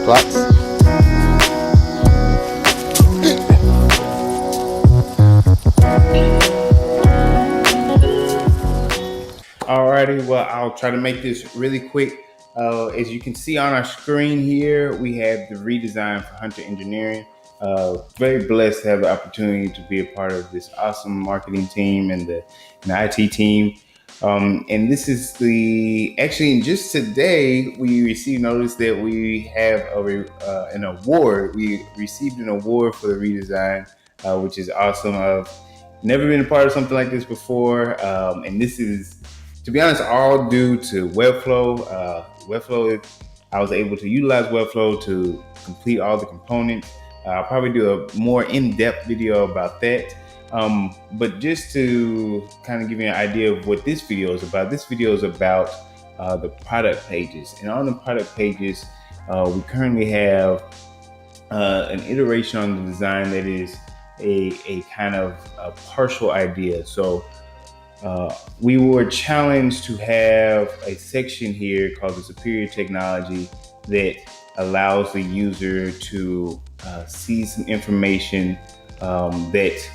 Plots. Alrighty, well, I'll try to make this really quick. As you can see on our screen here, we have the redesign for Hunter Engineering. Very blessed to have the opportunity to be a part of this awesome marketing team and the IT team. And this is actually just today we received notice that we have an award. We received an award for the redesign, which is awesome. I've never been a part of something like this before. And this is, to be honest, all due to Webflow. Webflow, I was able to utilize Webflow to complete all the components. I'll probably do a more in-depth video about that. But just to kind of give you an idea of what this video is about the product pages. And on the product pages, we currently have an iteration on the design that is a kind of a partial idea. So we were challenged to have a section here called the superior technology that allows the user to see some information that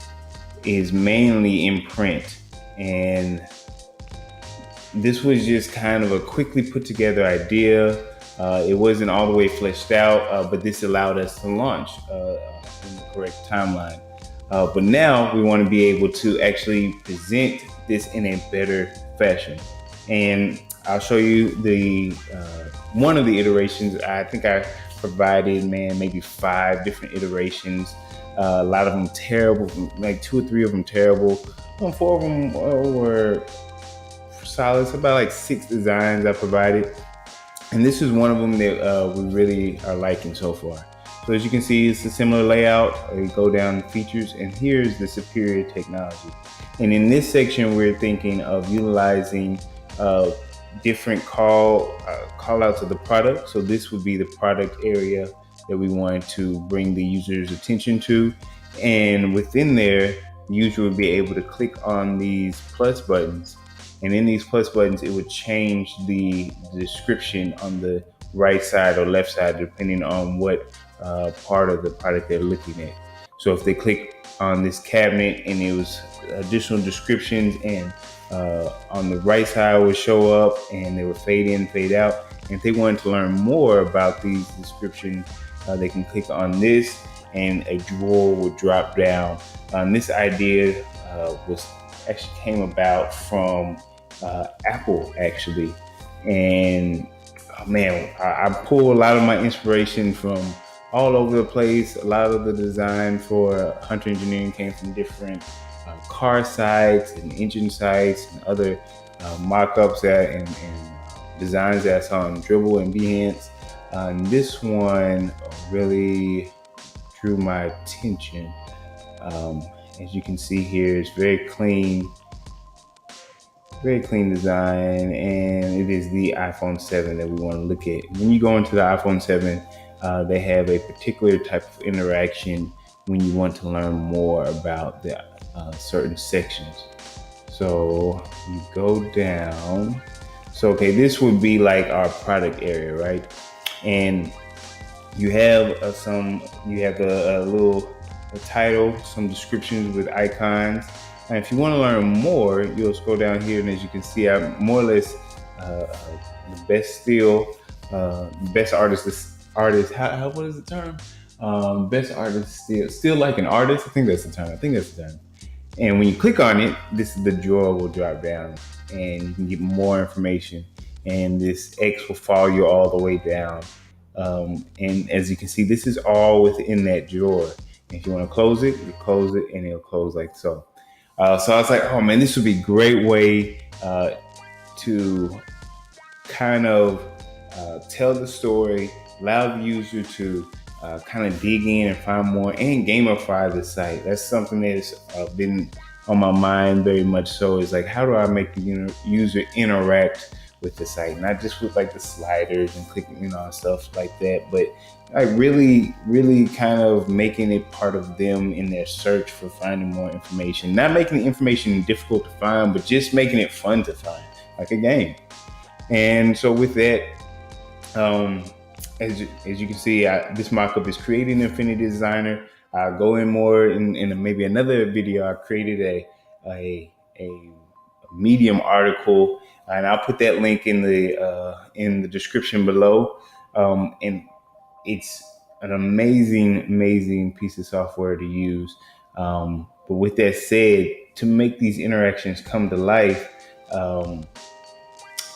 is mainly in print. And this was just kind of a quickly put together idea. It wasn't all the way fleshed out, but this allowed us to launch in the correct timeline. But now we want to be able to actually present this in a better fashion. And I'll show you the one of the iterations. I think I provided, maybe 5 different iterations. A lot of them terrible, like 2 or 3 of them terrible. 4 of them were solid. It's about like 6 designs I provided. And this is one of them that we really are liking so far. So as you can see, it's a similar layout. We go down to features, and here's the superior technology. And in this section, we're thinking of utilizing different call outs of the product. So this would be the product area that we want to bring the user's attention to. And within there, the user would be able to click on these plus buttons. And in these plus buttons, it would change the description on the right side or left side, depending on what part of the product they're looking at. So if they click on this cabinet and it was additional descriptions, and on the right side would show up, and they would fade in, fade out. And if they wanted to learn more about these descriptions, they can click on this and a drawer will drop down. This idea came about from Apple actually. And I pull a lot of my inspiration from all over the place. A lot of the design for Hunter Engineering came from different car sites and engine sites and other mock-ups and designs that I saw on Dribble and Behance. And this one really drew my attention. As you can see here, it's very clean design, and it is the iPhone 7 that we want to look at. When you go into the iPhone 7, they have a particular type of interaction when you want to learn more about the certain sections. So you go down So, okay, this would be like our product area, right? And you have you have a little title, some descriptions with icons. And if you want to learn more, you'll scroll down here, and as you can see, I more or less the best still, best artist. How what is the term? Best artist still like an artist. I think that's the term. And when you click on it, this is the drawer will drop down, and you can get more information. And this X will follow you all the way down. And as you can see, this is all within that drawer. And if you want to close it, you close it, and it'll close like so. So I was like, oh man, this would be a great way to kind of tell the story, allow the user to kind of dig in and find more and gamify the site. That's something that's been on my mind very much so, is like, how do I make the user interact with the site, not just with like the sliders and clicking, and stuff like that, but like really kind of making it part of them in their search for finding more information. Not making the information difficult to find, but just making it fun to find, like a game. And so with that, as you can see, this mockup is created in Infinity Designer. I'll go in more in maybe another video. I created a Medium article, and I'll put that link in the description below. And it's an amazing piece of software to use. But with that said, to make these interactions come to life,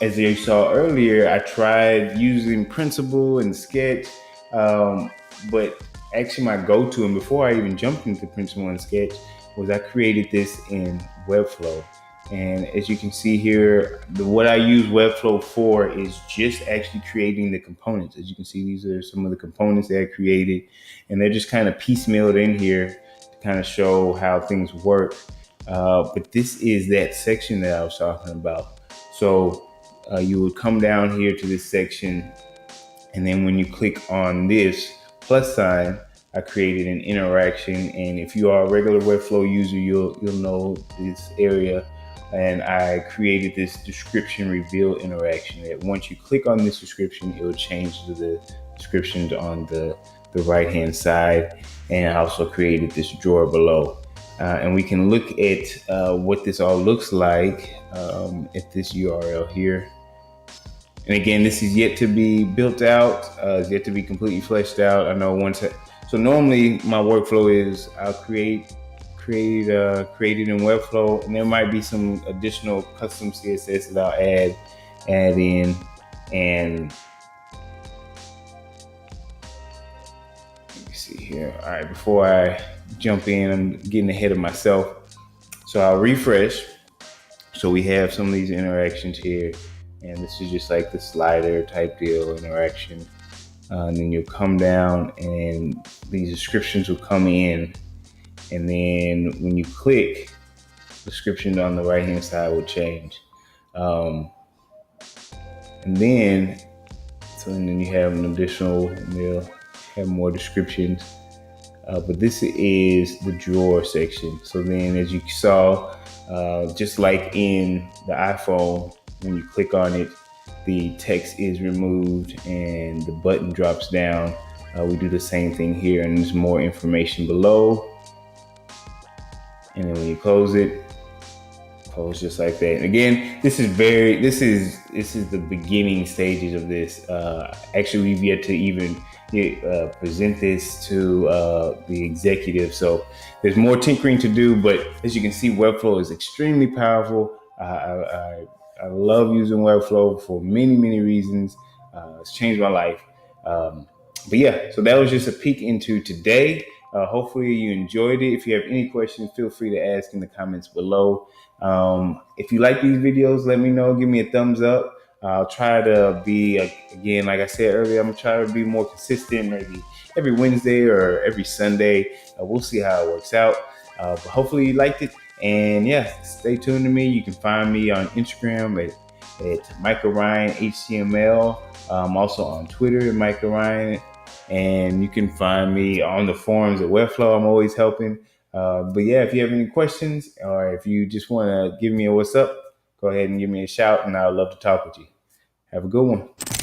as you saw earlier, I tried using Printable and Sketch, but actually my go-to, and before I even jumped into Printable and Sketch, was I created this in Webflow. And as you can see here, what I use Webflow for is just actually creating the components. As you can see, these are some of the components that I created, and they're just kind of piecemealed in here to kind of show how things work. But this is that section that I was talking about. So you would come down here to this section, and then when you click on this plus sign, I created an interaction. And if you are a regular Webflow user, you'll know this area. And I created this description reveal interaction that once you click on this description, it will change to the descriptions on the right hand side. And I also created this drawer below. And we can look at what this all looks like at this URL here. And again, this is yet to be built out, it's yet to be completely fleshed out. I know so normally my workflow is I'll create it in Webflow, and there might be some additional custom CSS that I'll add in. And let me see here. All right, before I jump in, I'm getting ahead of myself. So I'll refresh. So we have some of these interactions here, and this is just like the slider type deal interaction. And then you'll come down, and these descriptions will come in. And then when you click, description on the right hand side will change. And then you have an additional, you'll have more descriptions. But this is the drawer section. So then, as you saw, just like in the iPhone, when you click on it, the text is removed and the button drops down. We do the same thing here, and there's more information below. And then when you close it, close just like that. And again, this is the beginning stages of this. Actually, we've yet to even present this to the executive. So there's more tinkering to do, but as you can see, Webflow is extremely powerful. I love using Webflow for many reasons. It's changed my life. But yeah, so that was just a peek into today. Hopefully you enjoyed it. If you have any questions, feel free to ask in the comments below. If you like these videos, let me know. Give me a thumbs up. I'll try to be, again, like I said earlier, I'm going to try to be more consistent, maybe every Wednesday or every Sunday. We'll see how it works out. But hopefully you liked it. And yeah, stay tuned to me. You can find me on Instagram at Michael Ryan HTML. I'm also on Twitter at Michael Ryan. And you can find me on the forums at Webflow. I'm always helping. But yeah, if you have any questions, or if you just want to give me a what's up, go ahead and give me a shout, and I'd love to talk with you. Have a good one.